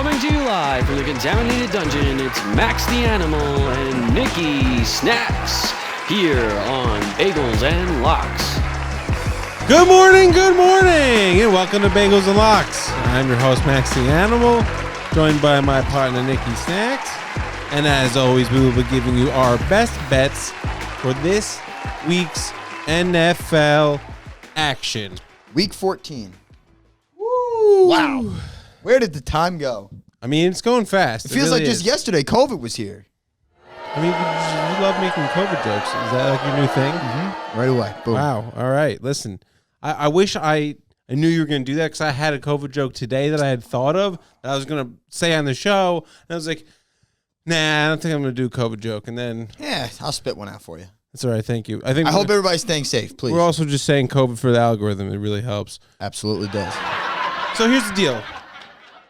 Coming to you live from the contaminated dungeon, it's Max the Animal and Nicky Snacks here on Bagels and Locks. Good morning, and welcome to Bagels and Locks. I'm your host, Max the Animal, joined by my partner, Nicky Snacks. And as always, we will be giving you our best bets for this week's NFL action. Week 14. Woo! Wow. Where did the time go? I mean, it's going fast. It feels really like just yesterday COVID was here. I mean, you love making COVID jokes. Is that like your new thing? Mm-hmm. Right away. Boom. Wow. All right. Listen, I wish I knew you were going to do that because I had a COVID joke today that I had thought of that I was going to say on the show. And I was like, nah, I don't think I'm going to do a COVID joke. And then... yeah, I'll spit one out for you. That's all right. Thank you. I hope everybody's staying safe, please. We're also just saying COVID for the algorithm. It really helps. Absolutely does. So here's the deal.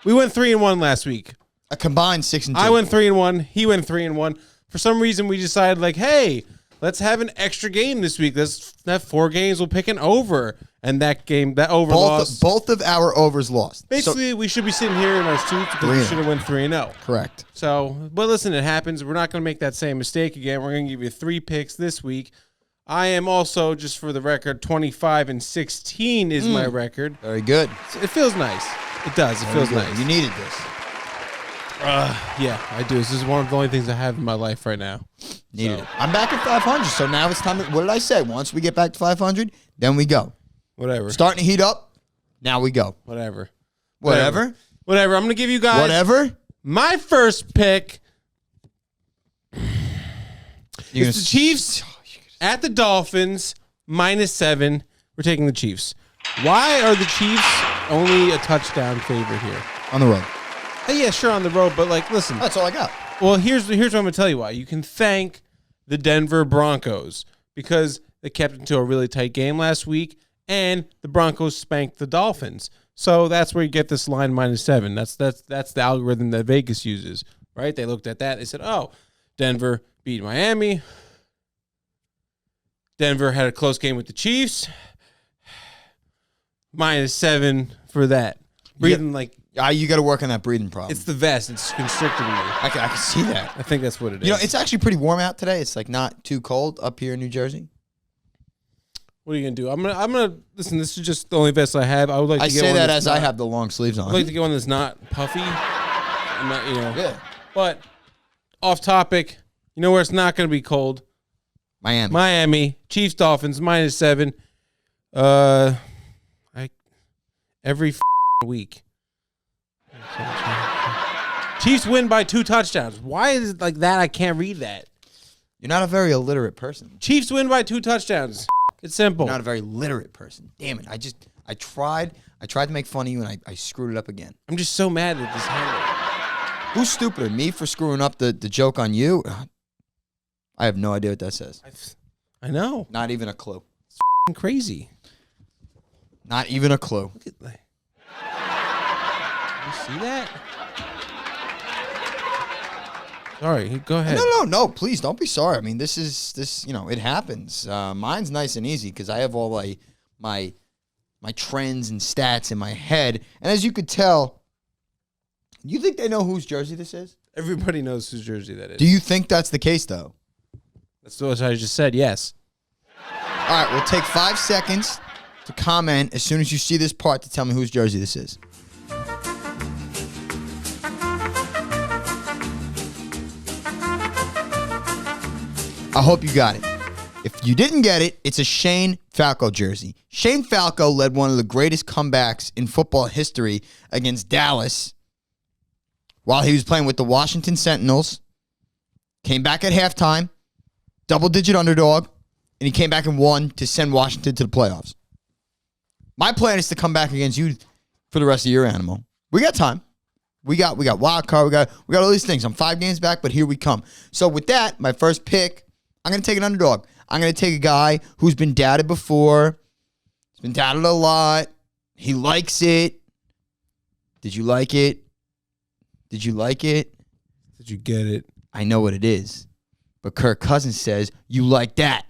We went 3-1 last week. A combined 6-2. I went 3-1. He went 3-1. For some reason, we decided, like, hey, let's have an extra game this week. That 4 games will pick an over. And that game, that over lost. Both of our overs lost. Basically, we should be sitting here in our suits because we should have went 3-0. Correct. So, but listen, it happens. We're not going to make that same mistake again. We're going to give you 3 picks this week. I am also, just for the record, 25-16 is my record. Very good. It feels nice. It does. It feels nice. You needed this. Yeah, I do. This is one of the only things I have in my life right now. Needed it. I'm back at 500, so now it's time to, what did I say? Once we get back to 500, then we go. Whatever. Starting to heat up, now we go. Whatever. I'm going to give you guys my first pick. It's the Chiefs at the Dolphins, -7. We're taking the Chiefs. Why are the Chiefs only a touchdown favorite here? On the road. Hey, yeah, sure, on the road, but, like, listen. That's all I got. Well, here's what I'm going to tell you why. You can thank the Denver Broncos because they kept it to a really tight game last week, and the Broncos spanked the Dolphins. So that's where you get this line -7. That's the algorithm that Vegas uses, right? They looked at that. They said, oh, Denver beat Miami. Denver had a close game with the Chiefs. -7 for that. Breathing like... you got to work on that breathing problem. It's the vest. It's constricting me. I can see that. I think that's what it is. You know, it's actually pretty warm out today. It's like not too cold up here in New Jersey. What are you gonna do? I'm gonna listen. This is just the only vest I have. I would like to get one. I say that as I have the long sleeves on. I'd like to get one that's not puffy. I'm not, Yeah. But off topic, you know where it's not gonna be cold? Miami. Chiefs Dolphins -7. Every week. Chiefs win by 2 touchdowns. Why is it like that? I can't read that. You're not a very illiterate person. Chiefs win by 2 touchdowns. It's simple. You're not a very literate person. Damn it. I tried to make fun of you, and I screwed it up again. I'm just so mad at this handle. Who's stupider, me for screwing up the joke on you? I have no idea what that says. I know. Not even a clue. It's crazy. Not even a clue. Look at that. You see that? Sorry, go ahead. No, please don't be sorry. I mean, this, it happens. Mine's nice and easy because I have all my trends and stats in my head. And as you could tell, you think they know whose jersey this is? Everybody knows whose jersey that is. Do you think that's the case, though? That's what I just said, yes. All right, we'll take 5 seconds to comment as soon as you see this part to tell me whose jersey this is. I hope you got it. If you didn't get it, it's a Shane Falco jersey. Shane Falco led one of the greatest comebacks in football history against Dallas while he was playing with the Washington Sentinels. Came back at halftime, double-digit underdog, and he came back and won to send Washington to the playoffs. My plan is to come back against you for the rest of your animal. We got time. We got wild card. We got all these things. I'm 5 games back, but here we come. So with that, my first pick, I'm going to take an underdog. I'm going to take a guy who's been doubted before. He's been doubted a lot. He likes it. Did you like it? Did you like it? Did you get it? I know what it is. But Kirk Cousins says, you like that.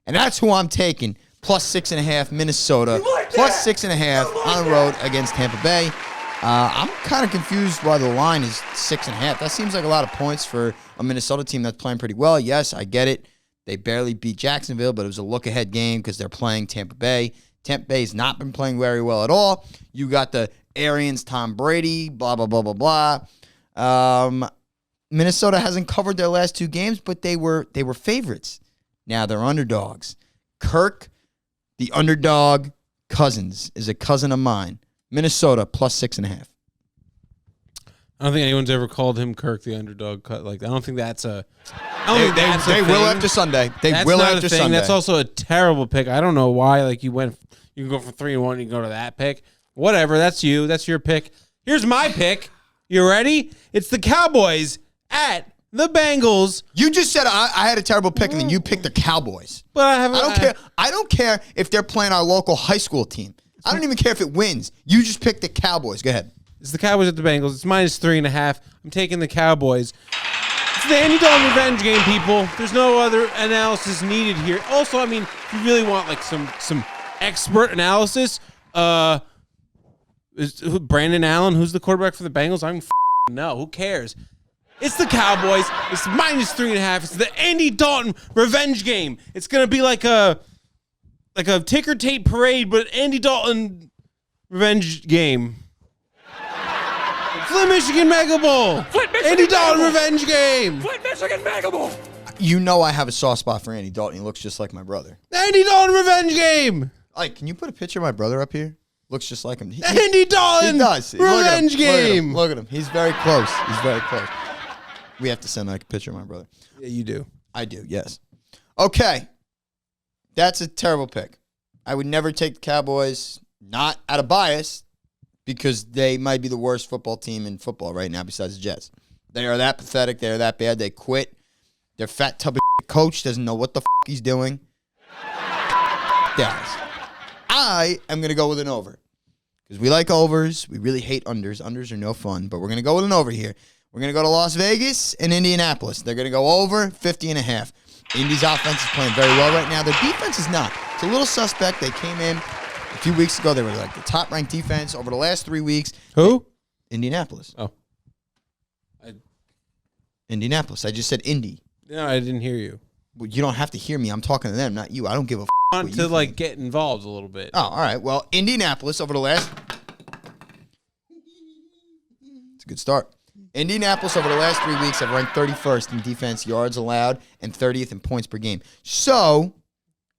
And that's who I'm taking. +6.5 Minnesota. Like +6.5 on the road against Tampa Bay. I'm kind of confused why the line is 6.5. That seems like a lot of points for a Minnesota team that's playing pretty well. Yes, I get it. They barely beat Jacksonville, but it was a look-ahead game because they're playing Tampa Bay. Tampa Bay's not been playing very well at all. You got the Arians, Tom Brady, blah, blah, blah, blah, blah. Minnesota hasn't covered their last 2 games, but they were favorites. Now they're underdogs. Kirk, the underdog, Cousins, is a cousin of mine. Minnesota plus 6.5. I don't think anyone's ever called him Kirk the underdog. I don't think that's a. They will after Sunday. That's will not after a thing. Sunday. That's also a terrible pick. I don't know why. You can go from 3-1. You can go to that pick. Whatever. That's you. That's your pick. Here's my pick. You ready? It's the Cowboys at the Bengals. You just said I had a terrible pick, and then you picked the Cowboys. But I don't care. I don't care if they're playing our local high school team. I don't even care if it wins. You just picked the Cowboys. Go ahead. It's the Cowboys at the Bengals. It's -3.5. I'm taking the Cowboys. It's the Andy Dalton revenge game, people. There's no other analysis needed here. Also, I mean, if you really want some expert analysis, is Brandon Allen, who's the quarterback for the Bengals? I don't know. Who cares? It's the Cowboys. It's -3.5. It's the Andy Dalton revenge game. It's gonna be like a ticker tape parade, but Andy Dalton revenge game. Flint, Michigan Mega Bowl. Andy Dalton revenge game. Flint, Michigan Mega Bowl. You know I have a soft spot for Andy Dalton. He looks just like my brother. Andy Dalton revenge game. Can you put a picture of my brother up here? Looks just like him. Andy Dalton He does. revenge game. Look at him. He's very close. We have to send a picture of my brother. Yeah, you do. I do, yes. Okay. That's a terrible pick. I would never take the Cowboys, not out of bias, because they might be the worst football team in football right now besides the Jets. They are that pathetic. They are that bad. They quit. Their fat tub of coach doesn't know what the he's doing. Dallas. I am going to go with an over because we like overs. We really hate unders. Unders are no fun, but we're going to go with an over here. We're going to go to Las Vegas and Indianapolis. They're going to go over 50.5. Indy's offense is playing very well right now. Their defense is not. It's a little suspect. They came in a few weeks ago. They were like the top-ranked defense over the last 3 weeks. Who? Indianapolis. Oh. Indianapolis. I just said Indy. No, I didn't hear you. Well, you don't have to hear me. I'm talking to them, not you. I don't give a I want to get involved a little bit. Oh, all right. Well, Indianapolis over the last. It's a good start. Indianapolis over the last 3 weeks have ranked 31st in defense yards allowed and 30th in points per game. So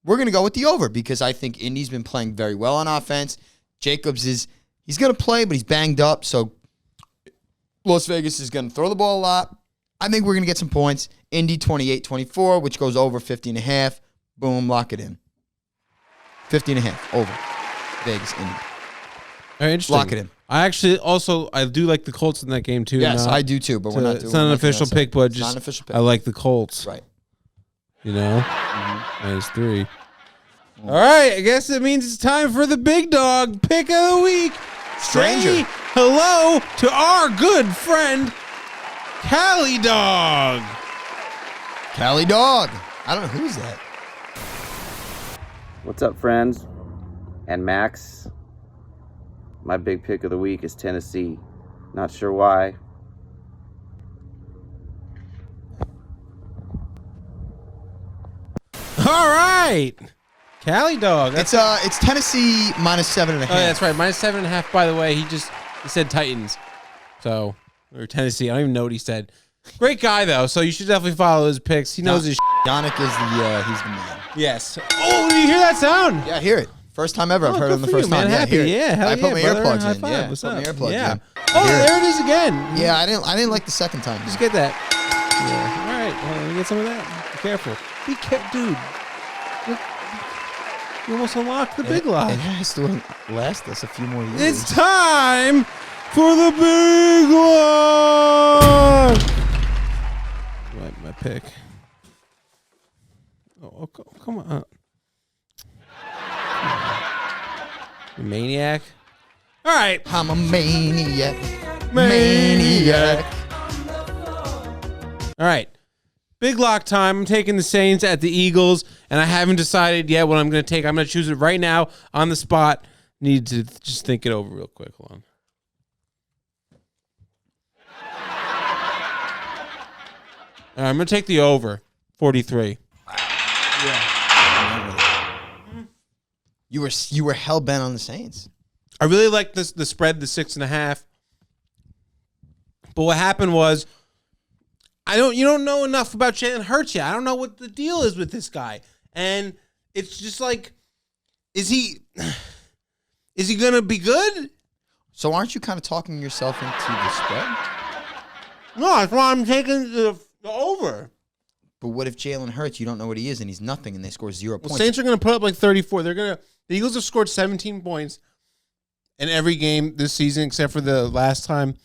we're going to go with the over because I think Indy's been playing very well on offense. Jacobs he's going to play, but he's banged up. So Las Vegas is going to throw the ball a lot. I think we're going to get some points. Indy 28-24, which goes over 50.5. Boom, lock it in. 50.5 over. Vegas, Indy. Very interesting. Lock it in. I do like the Colts in that game too. Yes, I do too, but we're not doing it's not an official pick, but it's not an official pick. I like the Colts. Right. You know? -3. All right, I guess it means it's time for the big dog pick of the week. Stranger. Say hello to our good friend, Cali Dog. Cali Dog. I don't know who's that. What's up, friends? And Max. My big pick of the week is Tennessee. Not sure why. All right. Cali Dog. It's Tennessee -7.5. Oh, yeah, that's right. -7.5, by the way. He said Titans. So, or Tennessee. I don't even know what he said. Great guy, though, so you should definitely follow his picks. He knows his Yannick is he's the man. Yes. Oh, did you hear that sound? Yeah, I hear it. First time ever. I've heard it the first time. Happy. Yeah, hell I put my brother. earplugs High in. five. Yeah, What's put up? my earplugs yeah. in. Oh, there it is again. Yeah, I didn't like the second time. Just get that. Yeah. All right. Let me get some of that. Be careful. Be careful, dude. Look, you almost unlocked the big lock. It has to last us a few more years. It's time for the big lock. My pick. Oh, come on. You maniac. All right. I'm a maniac. All right. Big lock time. I'm taking the Saints at the Eagles, and I haven't decided yet what I'm going to take. I'm going to choose it right now on the spot. Need to just think it over real quick. Hold on. I'm going to take the over, 43. You were hell bent on the Saints. I really like the spread, the 6.5. But what happened was, you don't know enough about Jalen Hurts yet. I don't know what the deal is with this guy. And it's just like, is he going to be good? So aren't you kind of talking yourself into the spread? No, that's why I'm taking the over. But what if Jalen Hurts, you don't know what he is, and he's nothing, and they score 0 points? Saints are going to put up like 34. The Eagles have scored 17 points in every game this season except for the last time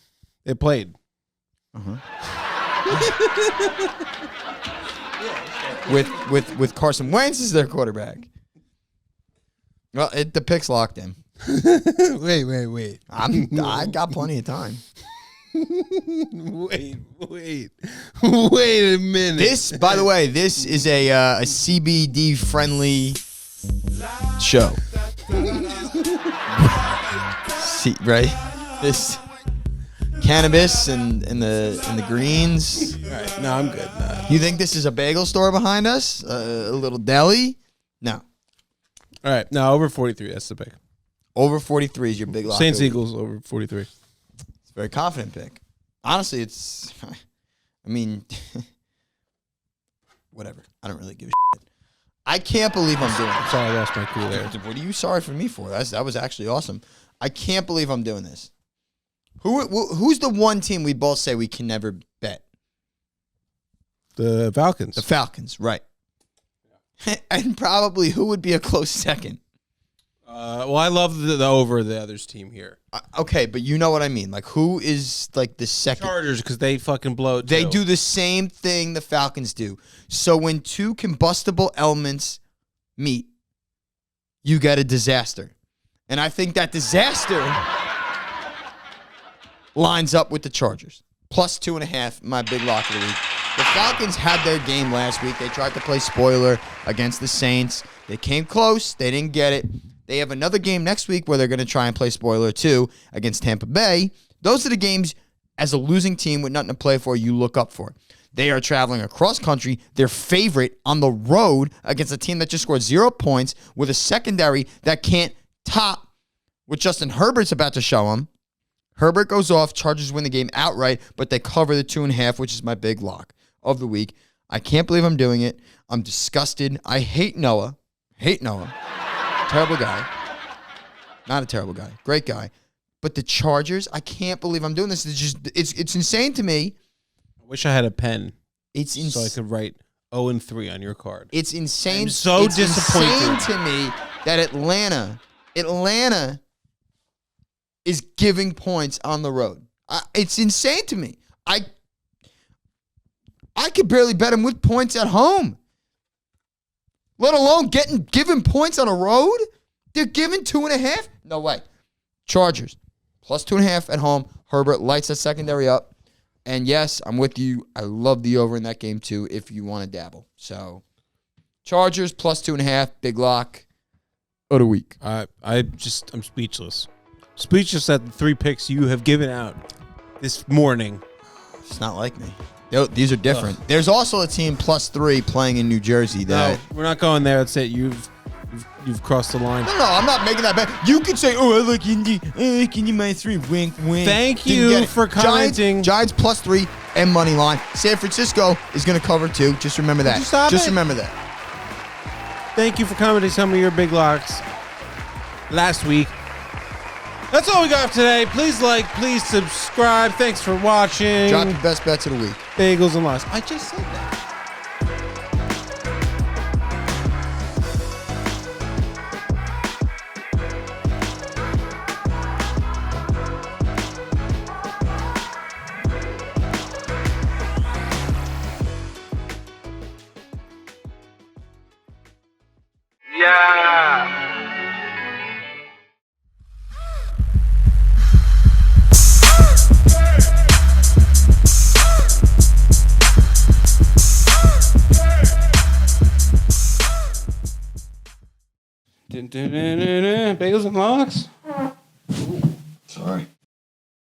they played. With Carson Wentz as their quarterback. Well, the pick's locked in. Wait. I got plenty of time. Wait a minute. This, by the way, this is a CBD friendly show. See, right? This cannabis and the greens. All right, no, I'm good. No. You think this is a bagel store behind us? A little deli? No. All right, no, over 43. That's the pick. Over 43 is your big lock. Saints Eagles over 43. It's a very confident pick. Honestly, it's, I mean, whatever. I don't really give a shit. I can't believe I'm doing this. Sorry, I lost my cool there. What are you sorry for me for? That was actually awesome. I can't believe I'm doing this. Who's the one team we both say we can never bet? The Falcons. The Falcons, right. And probably who would be a close second? Well, I love the over the other's team here. Okay, but you know what I mean. Like, who is like the second? Chargers, because they fucking blow it They too. do the same thing the Falcons do. So when two combustible elements meet, you get a disaster. And I think that disaster lines up with the Chargers. Plus 2.5, my big lock of the week. The Falcons had their game last week. They tried to play spoiler against the Saints. They came close. They didn't get it. They have another game next week where they're going to try and play spoiler too against Tampa Bay. Those are the games, as a losing team with nothing to play for, you look up for. They are traveling across country. They're favorite on the road against a team that just scored 0 points with a secondary that can't top what Justin Herbert's about to show them. Herbert goes off. Chargers win the game outright, but they cover the 2.5, which is my big lock of the week. I can't believe I'm doing it. I'm disgusted. I hate Noah. Terrible guy. Not a terrible guy. Great guy. But the Chargers, I can't believe I'm doing this. It's insane to me. I wish I had a pen. It's so I could write 0-3 on your card. It's insane. I'm so disappointed. It's insane to me that Atlanta is giving points on the road. It's insane to me. I could barely bet them with points at home, let alone giving points on a road. They're giving 2.5? No way. Chargers, plus 2.5 at home. Herbert lights that secondary up. And yes, I'm with you. I love the over in that game too if you want to dabble. So, Chargers, plus 2.5, big lock of the week. I'm speechless. Speechless at the 3 picks you have given out this morning. It's not like me. These are different. Ugh. There's also a team plus 3 playing in New Jersey. No, we're not going there. That's it. You've crossed the line. No, I'm not making that bet. You could say, "Oh, I like Indy. Indy minus 3. Wink, wink." Thank you for commenting. Giants plus 3 and money line. San Francisco is going to cover 2. Just remember that. Remember that. Thank you for commenting some of your big locks last week. That's all we got for today. Please like, please subscribe. Thanks for watching. Drop your best bets of the week. Bagels and Locks. I just said that. Yeah. Bagels and Locks.